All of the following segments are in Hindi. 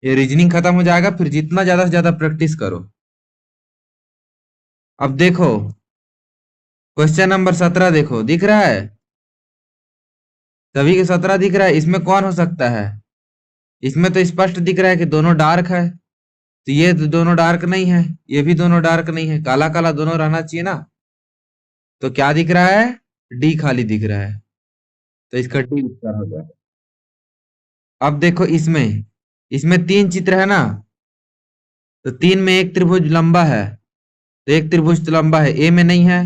ये रीजनिंग खत्म हो जाएगा, फिर जितना ज्यादा से ज्यादा प्रैक्टिस करो। अब देखो, क्वेश्चन नंबर 17 देखो, दिख रहा है? सभी के 17 दिख रहा है। इसमें कौन हो सकता है? इसमें तो स्पष्ट दिख रहा है कि दोनों डार्क है। तो ये तो दोनों डार्क नहीं है, ये भी दोनों डार्क नहीं है, काला काला दोनों रहना चाहिए ना। तो क्या दिख रहा है? डी खाली दिख रहा है। तो इसका डी उत्तर हो गया। अब देखो इसमें, इसमें तीन चित्र है ना। तो तीन में एक त्रिभुज लंबा है, तो एक त्रिभुज तो लंबा है, ए में नहीं है,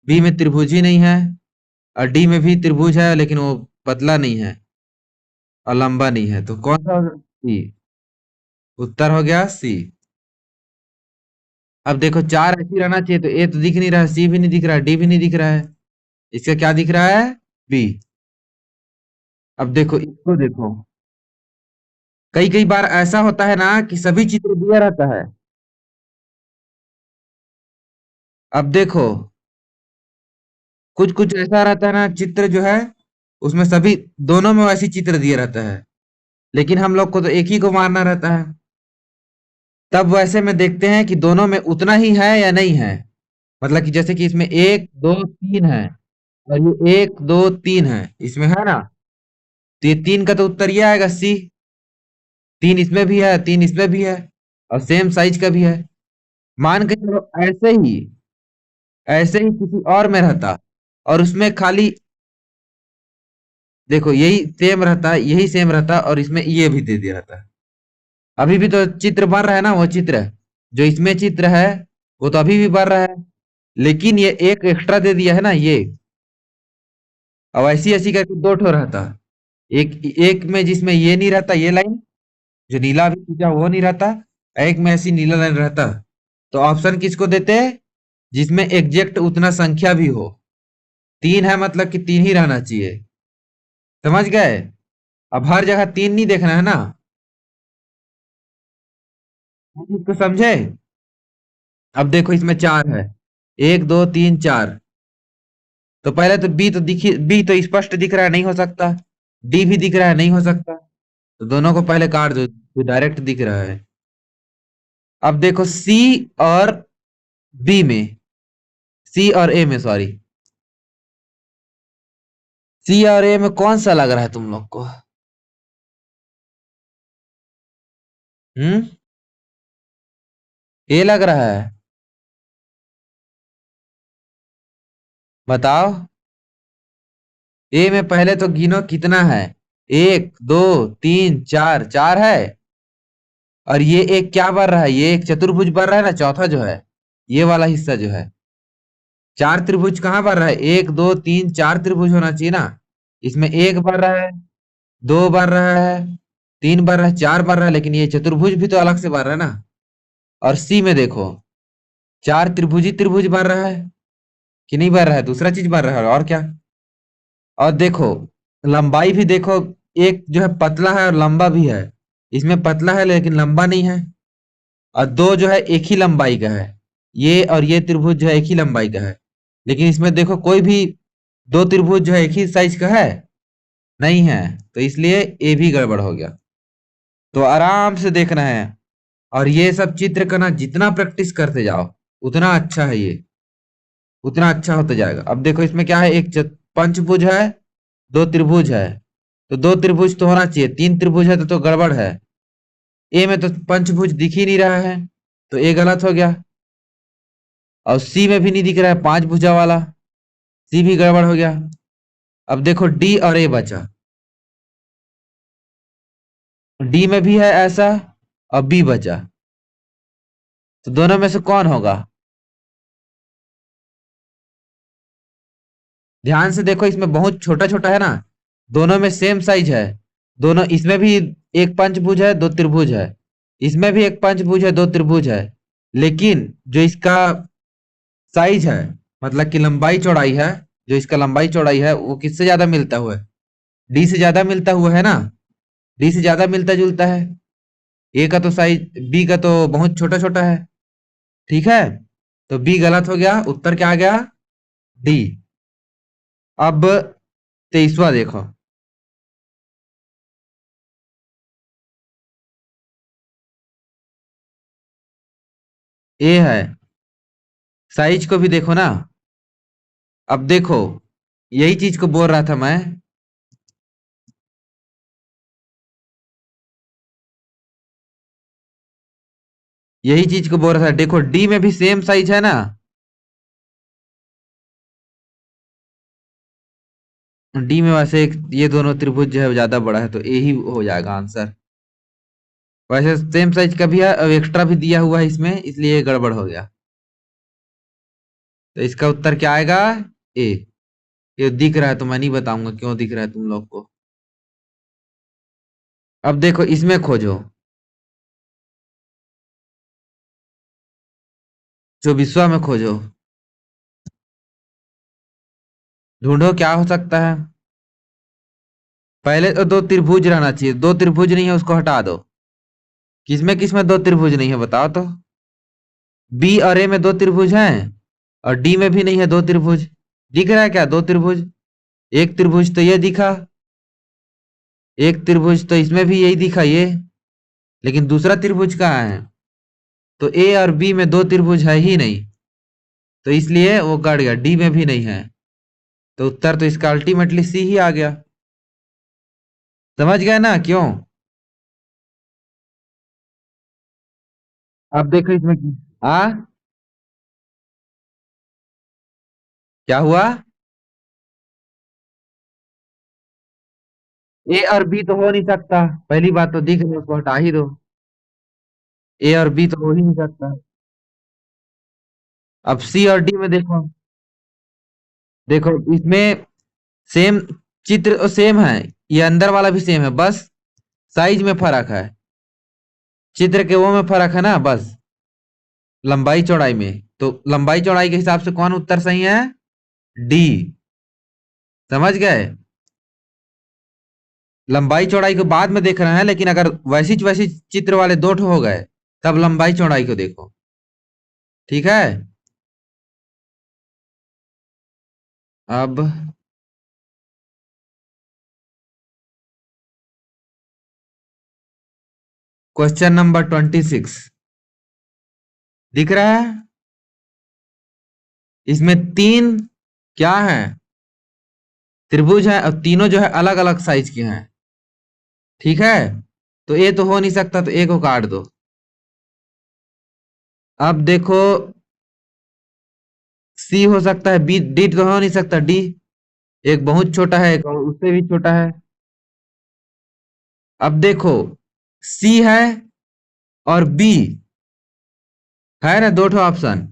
बी में त्रिभुज ही नहीं है, और डी में भी त्रिभुज है लेकिन वो पतला नहीं है और लंबा नहीं है। तो कौन सा होगा? सी। उत्तर हो गया सी। अब देखो चार ऐसी रहना चाहिए, तो ए तो दिख नहीं रहा है, सी भी नहीं दिख रहा है, डी भी नहीं दिख रहा है। इसका क्या दिख रहा है? बी। अब देखो इसको देखो, कई कई बार ऐसा होता है ना कि सभी चित्र दिया रहता है। अब देखो, कुछ कुछ ऐसा रहता है ना चित्र जो है, उसमें सभी, दोनों में वैसी चित्र दिया रहता है, लेकिन हम लोग को तो एक ही को मारना रहता है। तब वैसे में देखते हैं कि दोनों में उतना ही है या नहीं है। मतलब कि जैसे कि इसमें एक दो तीन है, और ये एक दो तीन है, इसमें है ना। तो ये तीन का तो उत्तर ये आएगा सी। तीन इसमें भी है, तीन इसमें भी है, और सेम साइज का भी है। मान के चलो ऐसे ही किसी और में रहता, और उसमें खाली, देखो यही सेम रहता है, यही सेम रहता है, और इसमें ये भी दे दिया रहता है। अभी भी तो चित्र बन रहा है ना, वो चित्र जो इसमें चित्र है, वो तो अभी भी बन रहा है, लेकिन ये एक एक्स्ट्रा दे दिया है ना ये। अब ऐसी ऐसी करके दो ठो रहता। एक एक में जिसमें ये नहीं रहता, ये लाइन जो नीला भी खींचा वो नहीं रहता, एक में ऐसी नीला लाइन रहता। तो ऑप्शन किसको देते हैं? जिसमें एग्जैक्ट उतना संख्या भी हो। तीन है मतलब कि तीन ही रहना चाहिए। समझ गए? अब हर जगह तीन नहीं देखना है ना। इसको समझे? अब देखो इसमें चार है, एक दो तीन चार। तो पहले तो बी तो स्पष्ट दिख रहा है, नहीं हो सकता। डी भी दिख रहा है, नहीं हो सकता। तो दोनों को पहले काट दो, जो डायरेक्ट दिख रहा है। अब देखो सी और बी में, सी और ए में, सॉरी, सी और ए में कौन सा लग रहा है तुम लोग को? हम्म? ए लग रहा है? बताओ। ए में पहले तो गिनो कितना है। एक दो तीन चार, चार है। और ये एक क्या बन रहा है? ये एक चतुर्भुज बन रहा है ना, चौथा जो है, ये वाला हिस्सा जो है। चार त्रिभुज कहाँ बन रहा है? एक दो तीन चार त्रिभुज होना चाहिए ना। इसमें एक बन रहा है, दो बन रहा है, तीन बन रहा है, चार बन रहा है, लेकिन ये चतुर्भुज भी तो अलग से बन रहा है ना। और सी में देखो, चार त्रिभुज ही त्रिभुज बन रहा है, कि नहीं बन रहा है, दूसरा चीज बन रहा है और क्या। और देखो लंबाई भी देखो, एक जो है पतला है और लंबा भी है, इसमें पतला है लेकिन लंबा नहीं है। और दो जो है एक ही लंबाई का है, ये और ये त्रिभुज जो है एक ही लंबाई का है, लेकिन इसमें देखो कोई भी दो त्रिभुज जो है एक ही साइज का है, नहीं है। तो इसलिए ए भी गड़बड़ हो गया। तो आराम से देखना है, और ये सब चित्र का ना जितना प्रैक्टिस करते जाओ उतना अच्छा है ये, उतना अच्छा होता जाएगा। अब देखो इसमें क्या है, एक पंचभुज है, दो त्रिभुज है। तो दो त्रिभुज तो होना चाहिए, तीन त्रिभुज है तो गड़बड़ है। ए में तो पंचभुज दिख ही नहीं रहा है, तो ए गलत हो गया। और सी में भी नहीं दिख रहा है पांच भुजा वाला, सी भी गड़बड़ हो गया। अब देखो डी और ए बचा, डी में भी है ऐसा, और बी बचा। तो दोनों में से कौन होगा? ध्यान से देखो, इसमें बहुत छोटा छोटा है ना, दोनों में सेम साइज है। दोनों, इसमें भी एक पंचभुज है, दो त्रिभुज है, इसमें भी एक पंचभुज है, दो त्रिभुज है, लेकिन जो इसका साइज है, मतलब कि लंबाई चौड़ाई है, जो इसका लंबाई चौड़ाई है वो किससे ज्यादा मिलता हुआ है? डी से ज्यादा मिलता हुआ है ना। डी से ज्यादा मिलता जुलता है। ए का तो साइज, बी का तो बहुत छोटा छोटा है। ठीक है, तो बी गलत हो गया, उत्तर क्या आ गया? डी। अब 23वां देखो। ए है। साइज को भी देखो ना। अब देखो, यही चीज को बोल रहा था मैं। यही चीज को बोल रहा था, देखो डी में भी सेम साइज है ना। डी में वैसे ये दोनों त्रिभुज जो है ज्यादा बड़ा है, तो ए ही हो जाएगा आंसर। वैसे सेम साइज का भी है, अब एक्स्ट्रा भी दिया हुआ है इसमें, इसलिए ये गड़बड़ हो गया। तो इसका उत्तर क्या आएगा? ए। ये दिख रहा है तो मैं नहीं बताऊंगा क्यों दिख रहा है तुम लोग को। अब देखो इसमें खोजो। जो विश्वा में खोजो। ढूंढो क्या हो सकता है। पहले तो दो त्रिभुज रहना चाहिए, दो त्रिभुज नहीं है उसको हटा दो। किसमें दो त्रिभुज नहीं है बताओ तो। बी और ए में दो त्रिभुज हैं, और डी में भी नहीं है दो त्रिभुज। दिख रहा है क्या दो त्रिभुज? एक त्रिभुज तो ये दिखा, एक त्रिभुज तो इसमें भी यही दिखा ये। लेकिन दूसरा त्रिभुज कहाँ है? तो ए और बी में दो त्रिभुज है ही नहीं, तो इसलिए वो कट गया, डी में भी नहीं है। तो उत्तर तो इसका अल्टीमेटली सी ही आ गया। समझ गए ना क्यों? अब देखो इसमें हाँ, क्या हुआ? ए और बी तो हो नहीं सकता, पहली बात तो दिख रही है उसको हटा ही दो। ए और बी तो हो ही नहीं सकता। अब सी और डी में देखो। देखो इसमें सेम चित्र सेम है, ये अंदर वाला भी सेम है, बस साइज में फर्क है। चित्र के वो में फर्क है ना बस, लंबाई चौड़ाई में। तो लंबाई चौड़ाई के हिसाब से कौन उत्तर सही है? डी। समझ गए? लंबाई चौड़ाई को बाद में देख रहे हैं, लेकिन अगर वैसी चित्र वाले दो ठो हो गए, तब लंबाई चौड़ाई को देखो। ठीक है। अब क्वेश्चन नंबर 26 दिख रहा है। इसमें तीन क्या है? त्रिभुज है, और तीनों जो है अलग अलग साइज के हैं। ठीक है। तो ए तो हो नहीं सकता, तो ए को काट दो। अब देखो, सी हो सकता है, बी डी तो हो नहीं सकता, डी एक बहुत छोटा है, एक और उससे भी छोटा है। अब देखो, सी है और बी है ना, दो ठो ऑप्शन।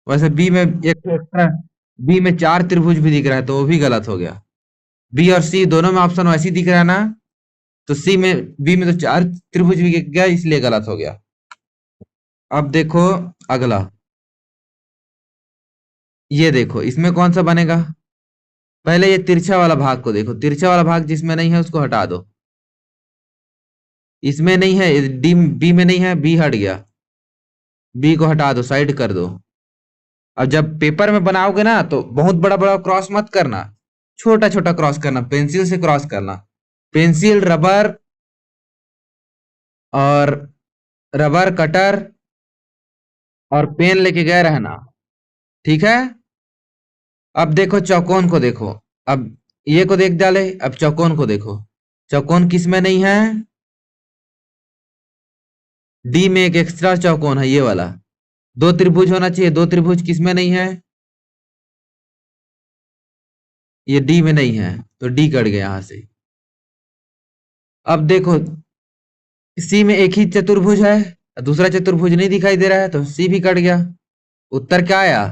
वैसे बी में एक तो एक्स्ट्रा, बी में चार त्रिभुज भी दिख रहा है, तो वो भी गलत हो गया। बी और सी दोनों में ऑप्शन वैसे ही दिख रहा है ना, तो सी में, बी में तो चार त्रिभुज भी दिख गया, इसलिए गलत हो गया। अब देखो अगला, ये देखो इसमें कौन सा बनेगा। पहले ये तिरछा वाला भाग को देखो, तिरछा वाला भाग जिसमें नहीं है उसको हटा दो। इसमें नहीं है, डी बी में नहीं है, बी हट गया। बी को हटा दो, साइड कर दो। अब जब पेपर में बनाओगे ना, तो बहुत बड़ा बड़ा क्रॉस मत करना, छोटा छोटा क्रॉस करना, पेंसिल से क्रॉस करना। पेंसिल, रबर और रबर कटर और पेन लेके गए रहना। ठीक है। अब देखो चौकोन को देखो। अब ये को देख डाले, अब चौकोन को देखो। चौकोन किस में नहीं है? डी में एक एक्स्ट्रा चौकोन है, ये वाला। दो त्रिभुज होना चाहिए, दो त्रिभुज किस में नहीं है? ये डी में नहीं है, तो डी कट गया यहां से। अब देखो, सी में एक ही चतुर्भुज है, दूसरा चतुर्भुज नहीं दिखाई दे रहा है, तो सी भी कट गया। उत्तर क्या आया?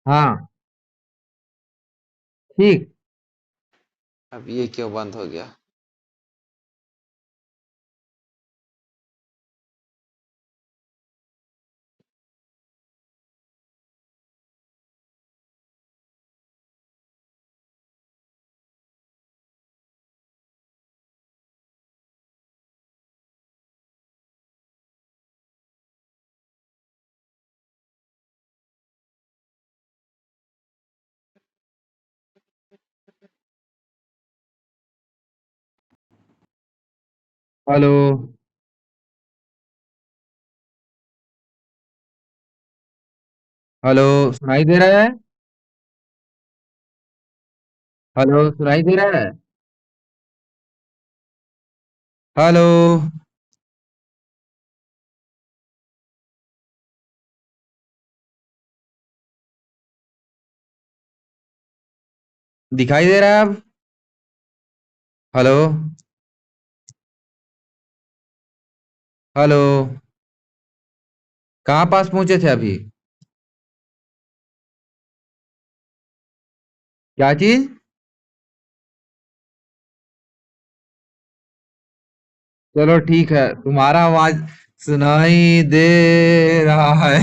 हाँ। ठीक। अब ये क्यों बंद हो गया? हेलो। हेलो। सुनाई दे रहा है? हेलो, सुनाई दे रहा है? हेलो। दिखाई दे रहा है अब? हेलो। हेलो। कहाँ पास पहुंचे थे अभी? क्या चीज? चलो ठीक है, तुम्हारा आवाज सुनाई दे रहा है।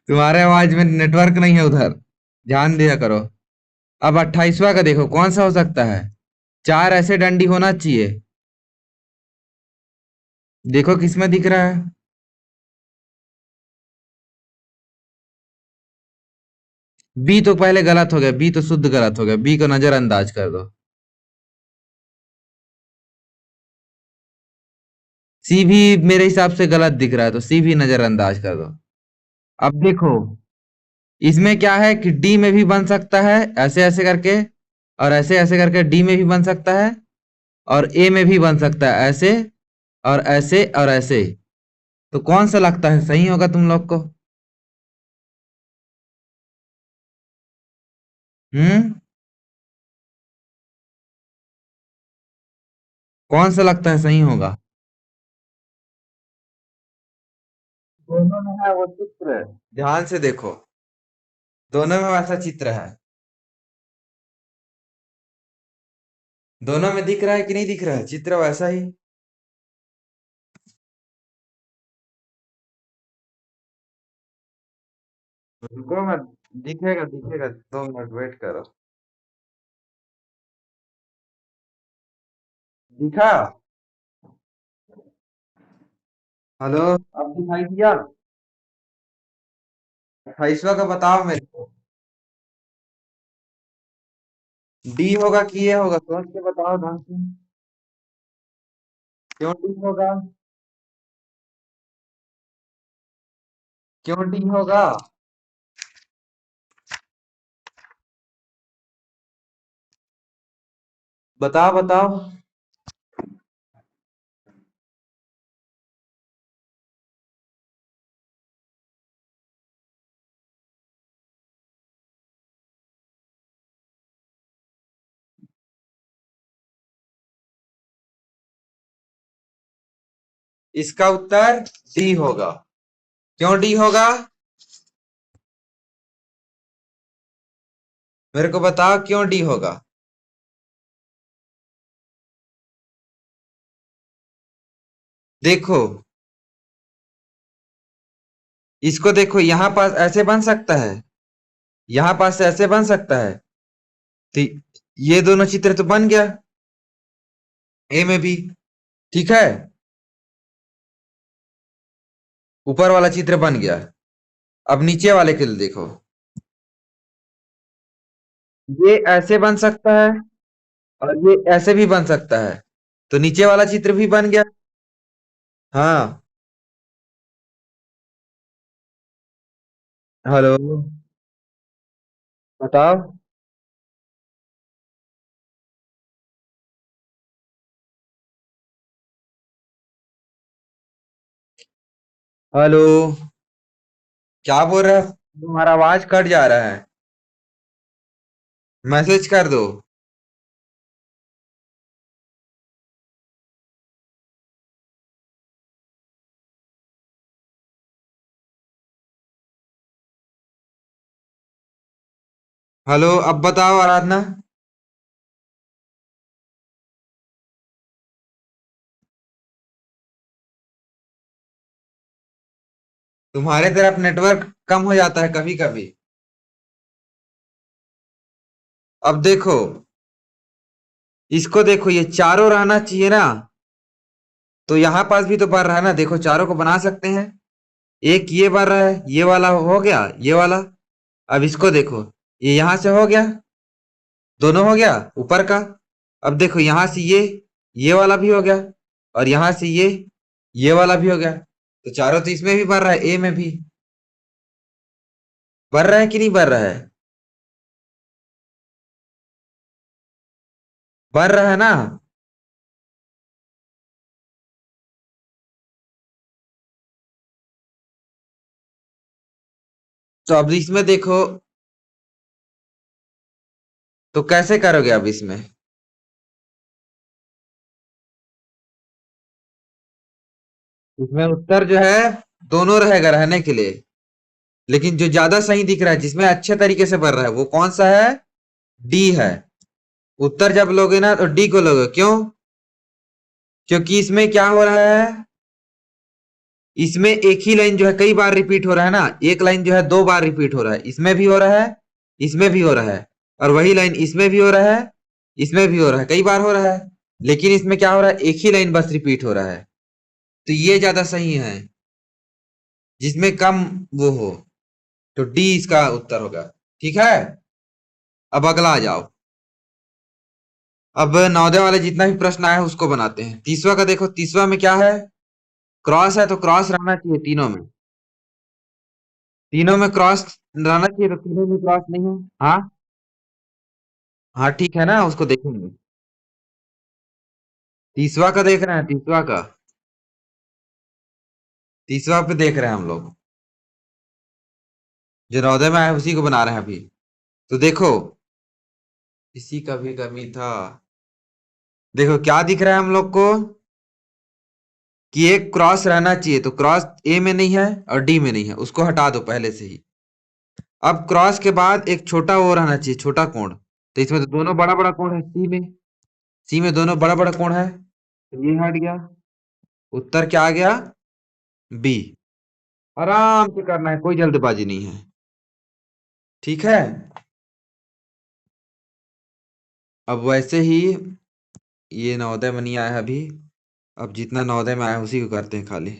तुम्हारे आवाज में नेटवर्क नहीं है उधर। ध्यान दिया करो। अब 28वां का देखो कौन सा हो सकता है। चार ऐसे डंडी होना चाहिए। देखो किसमें दिख रहा है। बी तो पहले गलत हो गया, बी तो शुद्ध गलत हो गया, बी को नजरअंदाज कर दो। सी भी मेरे हिसाब से गलत दिख रहा है, तो सी भी नजरअंदाज कर दो। अब देखो, इसमें क्या है कि डी में भी बन सकता है ऐसे ऐसे करके, और ऐसे ऐसे करके डी में भी बन सकता है, और ए में भी बन सकता है ऐसे, और ऐसे और ऐसे। तो कौन सा लगता है सही होगा तुम लोग को? हम्म। कौन सा लगता है सही होगा? दोनों में है वो चित्र। ध्यान से देखो, दोनों में वैसा चित्र है। दोनों में दिख रहा है कि नहीं दिख रहा है चित्र वैसा ही? रुको मैं, दिखेगा दिखेगा, 2 मिनट वेट करो। दिखा? हेलो। अब दिखाई दिया? 28वां का बताओ मेरे को। डी होगा कि ए होगा, सोच के बताओ ढंग से। क्यों डी होगा? क्यों डी होगा? बताओ बताओ। इसका उत्तर डी होगा। क्यों डी होगा? मेरे को बताओ क्यों डी होगा। देखो, इसको देखो, यहाँ पास ऐसे बन सकता है, यहाँ पास से ऐसे बन सकता है। तो ये दोनों चित्र तो बन गया, ए में भी। ठीक है, ऊपर वाला चित्र बन गया। अब नीचे वाले के लिए देखो, ये ऐसे बन सकता है, और ये ऐसे भी बन सकता है। तो नीचे वाला चित्र भी बन गया। हाँ। हेलो। बताओ। हेलो। क्या बोल रहा है? तुम्हारा आवाज कट जा रहा है। मैसेज कर दो। हेलो, अब बताओ आराधना। तुम्हारे तरफ नेटवर्क कम हो जाता है कभी कभी। अब देखो, इसको देखो, ये चारों रहना चाहिए ना। तो यहाँ पास भी तो बन रहा है ना, देखो चारों को बना सकते हैं। एक ये बन रहा है, ये वाला हो गया, ये वाला। अब इसको देखो, ये यहां से हो गया, दोनों हो गया ऊपर का। अब देखो यहाँ से ये, ये वाला भी हो गया, और यहां से ये वाला भी हो गया। तो चारों तो इसमें भी बढ़ रहा है, ए में भी बढ़ रहा है कि नहीं बढ़ रहा है? बढ़ रहा है ना? तो अब इसमें देखो, तो कैसे करोगे अब इसमें? इसमें उत्तर जो है दोनों रहेगा रहने के लिए, लेकिन जो ज्यादा सही दिख रहा है, जिसमें अच्छे तरीके से बढ़ रहा है, वो कौन सा है? डी है। उत्तर जब लोगे ना तो डी को लोगे, क्यों? क्योंकि इसमें क्या हो रहा है, इसमें एक ही लाइन जो है कई बार रिपीट हो रहा है ना, एक लाइन जो है दो बार रिपीट हो रहा है, इसमें भी हो रहा है, इसमें भी हो रहा है, और वही लाइन इसमें भी हो रहा है, इसमें भी हो रहा है, कई बार हो रहा है। लेकिन इसमें क्या हो रहा है, एक ही लाइन बस रिपीट हो रहा है। तो ये ज्यादा सही है, जिसमें कम वो हो। तो डी इसका उत्तर होगा। ठीक है, अब अगला आ जाओ। अब नवोदय वाले जितना भी प्रश्न आया है उसको बनाते हैं। तीसवा का देखो, तीसवा में क्या है? क्रॉस है तो क्रॉस रहना चाहिए तीनों में। तीनों में क्रॉस रहना चाहिए, तो तीनों में क्रॉस नहीं है। हाँ, हाँ ठीक है ना, उसको देखेंगे। तीसवा का देख रहे हैं, तीसवा का, तीसवा पे देख रहे हैं हम लोग। जो नवोदय में आया है, उसी को बना रहे हैं अभी। तो देखो, इसी का भी कमी था। देखो क्या दिख रहा है हम लोग को, कि एक क्रॉस रहना चाहिए, तो क्रॉस ए में नहीं है और डी में नहीं है, उसको हटा दो पहले से ही। अब क्रॉस के बाद एक छोटा वो रहना चाहिए, छोटा कोण। तो इसमें तो दोनों बड़ा बड़ा कोण है, सी में, सी में दोनों बड़ा बड़ा कोण है, तो ये हट गया। उत्तर क्या आ गया? बी। आराम से करना है, कोई जल्दबाजी नहीं है। ठीक है, अब वैसे ही ये नवोदय में नहीं आया है अभी। अब जितना नवोदय में आया है उसी को करते हैं खाली।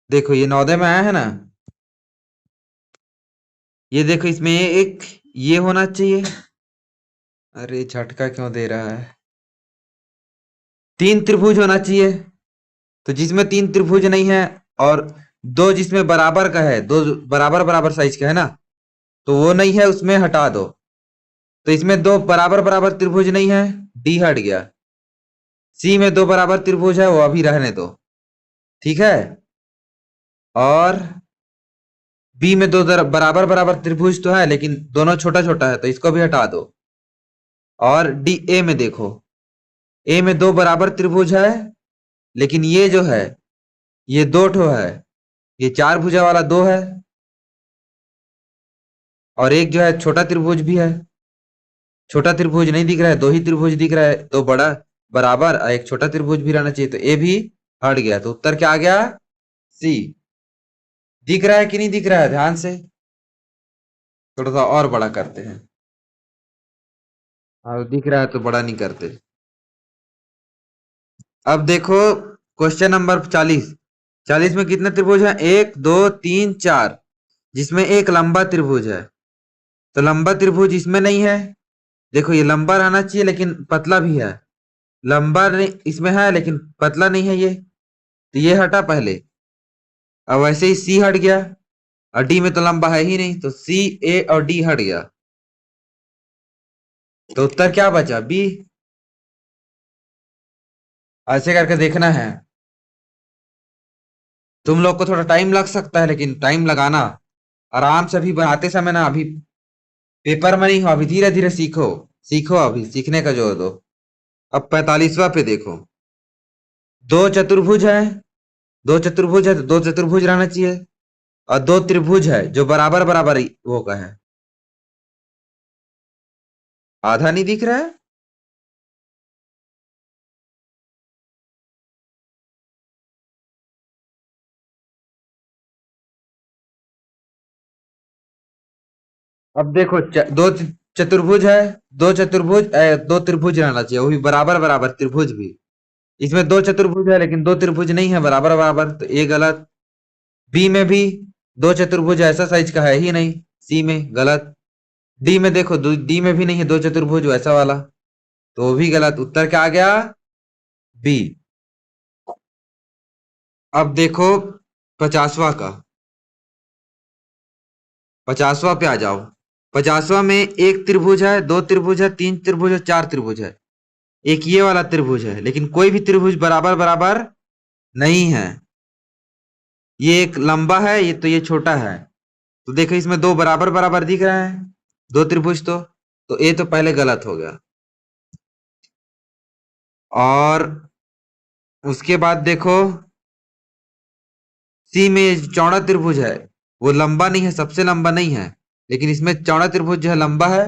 देखो ये नवोदय में आया है ना, ये देखो इसमें एक ये होना चाहिए। अरे झटका क्यों दे रहा है? तीन त्रिभुज होना चाहिए। तो जिसमें तीन त्रिभुज नहीं है, और दो जिसमें बराबर का है, दो बराबर बराबर साइज का है ना, तो वो नहीं है, उसमें हटा दो। तो इसमें दो बराबर बराबर त्रिभुज नहीं है, डी हट गया। सी में दो बराबर त्रिभुज है, वो अभी रहने दो। ठीक है, और बी में दो बराबर बराबर त्रिभुज तो है, लेकिन दोनों छोटा छोटा है, तो इसको भी हटा दो। और डी ए में देखो, ए में दो बराबर त्रिभुज है, लेकिन ये जो है, ये दो ठो है, ये चार भुजा वाला दो है, और एक जो है छोटा त्रिभुज भी है। छोटा त्रिभुज नहीं दिख रहा है, दो ही त्रिभुज दिख रहा है, दो बड़ा बराबर और एक छोटा त्रिभुज भी रहना चाहिए, तो ए भी हट गया। तो उत्तर क्या आ गया? सी। दिख रहा है कि नहीं दिख रहा है, ध्यान से। थोड़ा सा और बड़ा करते हैं। हाँ दिख रहा है तो बड़ा नहीं करते। अब देखो, क्वेश्चन नंबर 40। 40 में कितने त्रिभुज हैं? एक, दो, तीन, चार, जिसमें एक लंबा त्रिभुज है। तो लंबा त्रिभुज इसमें नहीं है। देखो ये लंबा रहना चाहिए, लेकिन पतला भी है। लंबा नहीं इसमें है, लेकिन पतला नहीं है ये, तो ये हटा पहले। अब वैसे ही सी हट गया, और डी में तो लंबा है ही नहीं, तो सी, ए और डी हट गया। तो उत्तर क्या बचा? बी। ऐसे करके देखना है। तुम लोग को थोड़ा टाइम लग सकता है, लेकिन टाइम लगाना आराम से, अभी बनाते समय ना, अभी पेपर में नहीं हो, अभी धीरे धीरे सीखो। सीखो, अभी सीखने का जोर दो। अब 45वां पे देखो, दो चतुर्भुज है, दो चतुर्भुज है तो दो चतुर्भुज रहना चाहिए, और दो त्रिभुज है जो बराबर बराबर वो का है। आधा नहीं दिख रहा है? अब देखो चतुर्भुज है, दो चतुर्भुज दो त्रिभुज रहना चाहिए, वो भी बराबर बराबर त्रिभुज भी। इसमें दो चतुर्भुज है, लेकिन दो त्रिभुज नहीं है बराबर बराबर, तो ये गलत। बी में भी दो चतुर्भुज ऐसा साइज का है ही नहीं, सी में गलत। डी में देखो, डी में भी नहीं है, दो चतुर्भुज वैसा वाला, तो वो भी गलत। उत्तर क्या आ गया? बी। अब देखो 50वां का, 50वां पे आ जाओ। 50वां में एक त्रिभुज है, दो त्रिभुज है, तीन त्रिभुज है, चार त्रिभुज है। एक ये वाला त्रिभुज है, लेकिन कोई भी त्रिभुज बराबर बराबर नहीं है। ये एक लंबा है, ये तो ये छोटा है। तो देखो इसमें दो बराबर बराबर दिख रहे हैं, दो त्रिभुज। तो ये तो पहले गलत हो गया। और उसके बाद देखो सी में ये चौड़ा त्रिभुज है, वो लंबा नहीं है, सबसे लंबा नहीं है, लेकिन इसमें चौड़ा त्रिभुज जो है लंबा है,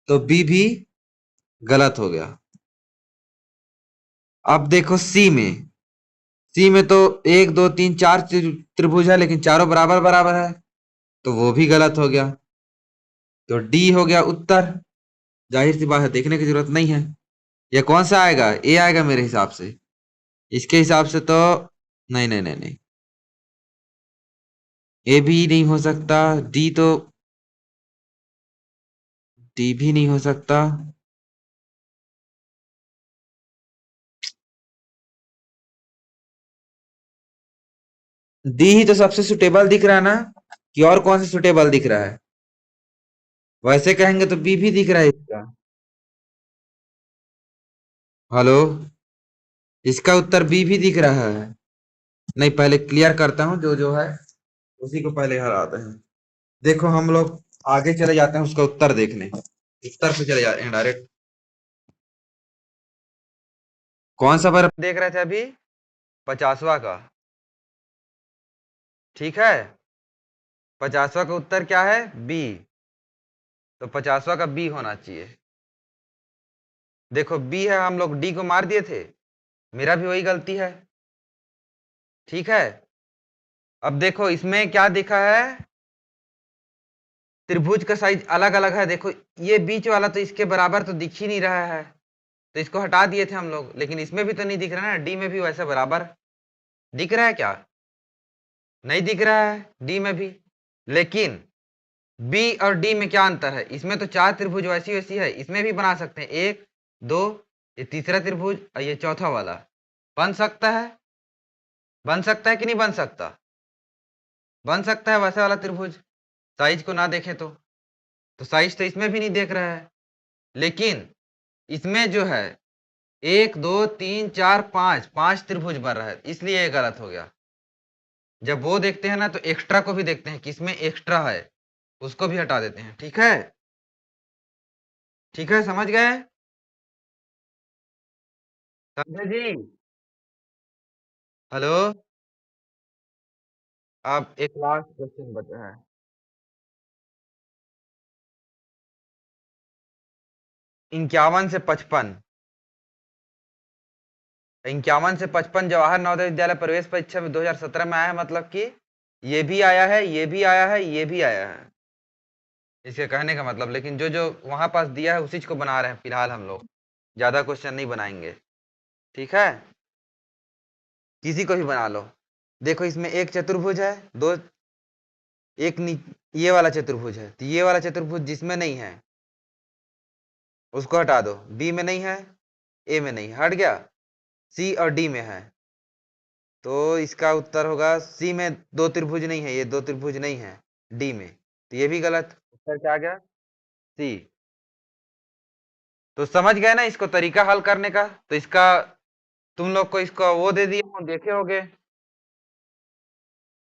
तो बी भी गलत हो गया। अब देखो सी में, सी में तो एक दो तीन चार त्रिभुज है, लेकिन चारों बराबर बराबर है, तो वो भी गलत हो गया। तो डी हो गया उत्तर। जाहिर सी बात है, देखने की जरूरत नहीं है। ये कौन सा आएगा? ए आएगा मेरे हिसाब से। इसके हिसाब से तो नहीं नहीं नहीं नहीं, ए भी नहीं हो सकता। डी तो, डी भी नहीं हो सकता। डी ही तो सबसे सुटेबल दिख रहा है ना, कि और कौन सा सुटेबल दिख रहा है? वैसे कहेंगे तो बी भी दिख रहा है इसका। हेलो, इसका उत्तर बी भी दिख रहा है। नहीं, पहले क्लियर करता हूँ, जो है उसी को पहले हराते हैं। देखो हम लोग आगे चले जाते हैं उसका उत्तर देखने, उत्तर पे चले जाते हैं डायरेक्ट। कौन सा पर देख रहे थे अभी? 50वां का। ठीक है, 50वां का उत्तर क्या है? बी। तो 50वां का बी होना चाहिए। देखो बी है, हम लोग डी को मार दिए थे, मेरा भी वही गलती है। ठीक है, अब देखो इसमें क्या दिखा है, त्रिभुज का साइज अलग अलग है। देखो ये बीच वाला तो इसके बराबर तो दिख ही नहीं रहा है, तो इसको हटा दिए थे हम लोग, लेकिन इसमें भी तो नहीं दिख रहा ना, डी में भी वैसे बराबर दिख रहा है क्या? नहीं दिख रहा है डी में भी। लेकिन बी और डी में क्या अंतर है? इसमें तो चार त्रिभुज वैसी वैसी है, इसमें भी बना सकते हैं, एक दो, ये तीसरा त्रिभुज और ये चौथा वाला बन सकता है। बन सकता है कि नहीं बन सकता? बन सकता है वैसा वाला त्रिभुज, साइज को ना देखें तो साइज तो इसमें भी नहीं देख रहा है। लेकिन इसमें जो है एक दो तीन चार पांच, पांच त्रिभुज बन रहा है, इसलिए ये गलत हो गया। जब वो देखते हैं ना तो एक्स्ट्रा को भी देखते हैं, किसमें एक्स्ट्रा है, उसको भी हटा देते हैं। ठीक है, ठीक है, समझ गए? समझे जी? हेलो, अब एक लास्ट क्वेश्चन बचा है। 51 से 55, 51 से 55 जवाहर नवोदय विद्यालय प्रवेश परीक्षा में 2017 में आया है, मतलब कि ये भी आया है, ये भी आया है, ये भी आया है, इसके कहने का मतलब। लेकिन जो जो वहां पास दिया है उसी को बना रहे हैं फिलहाल हम लोग, ज्यादा क्वेश्चन नहीं बनाएंगे। ठीक है, किसी को भी बना लो। देखो इसमें एक चतुर्भुज है, दो, एक ये वाला चतुर्भुज है, तो ये वाला चतुर्भुज जिसमें नहीं है उसको हटा दो। बी में नहीं है, ए में नहीं है, हट गया। सी और डी में है, तो इसका उत्तर होगा सी में दो त्रिभुज नहीं है, ये दो त्रिभुज नहीं है। डी में, तो ये भी गलत। उत्तर क्या आ गया? सी। तो समझ गए ना इसको तरीका हल करने का? तो इसका तुम लोग को इसको वो दे दिया, देखे होगे।